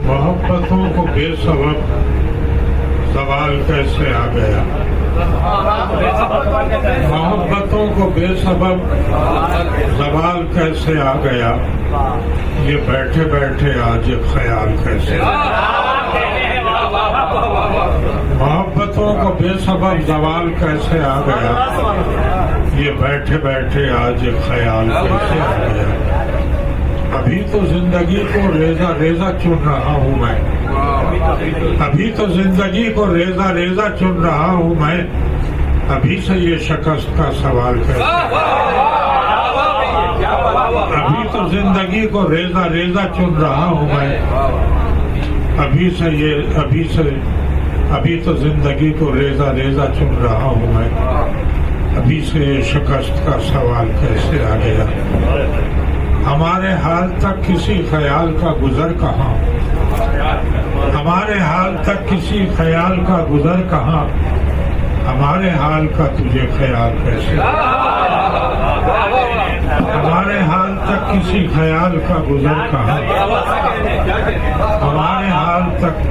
मोहब्बतों को बेसबब सवाल कैसे आ गया, मोहब्बतों को बेसबब सवाल कैसे आ गया, ये बैठे बैठे आज ये ख्याल कैसे आ गया। मोहब्बतों को बेसबब सवाल कैसे आ गया, ये बैठे बैठे आज ये ख्याल कैसे आ गया। अभी तो जिंदगी को रेजा रेजा चुन रहा हूँ मैं, अभी तो जिंदगी को रेजा रेजा चुन रहा हूँ मैं, अभी से ये शिकस्त का सवाल कैसे, अभी तो जिंदगी को रेजा रेजा चुन रहा हूँ मैं, अभी तो जिंदगी को रेजा रेजा चुन रहा हूँ मैं, अभी से ये शिकस्त का सवाल कैसे आ गया। हमारे हाल तक किसी ख्याल का गुजर कहाँ, हमारे हाल तक किसी ख्याल का गुजर कहाँ, हमारे हाल का तुझे ख्याल कैसे, हमारे हाल तक किसी ख्याल का गुजर कहाँ, हमारे हाल तक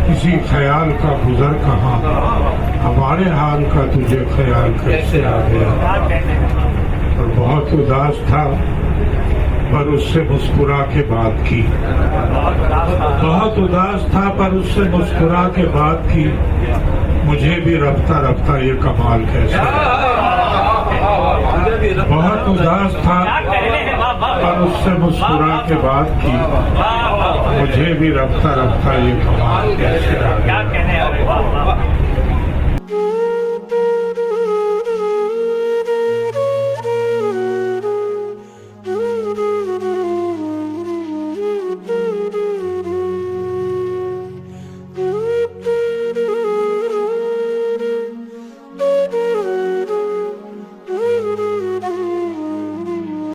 किसी ख्याल का गुजर कहाँ, हमारे हाल का तुझे ख्याल कैसे आ गया। और बहुत उदास था पर उससे मुस्कुरा के बात की, बहुत उदास था पर उससे मुस्कुरा के बात की, मुझे भी रफ्ता रफ्ता ये कमाल कैसे, बहुत उदास था पर उससे मुस्कुरा के बात की, मुझे भी रफ्ता रफ्ता ये कमाल कैसे आ गया।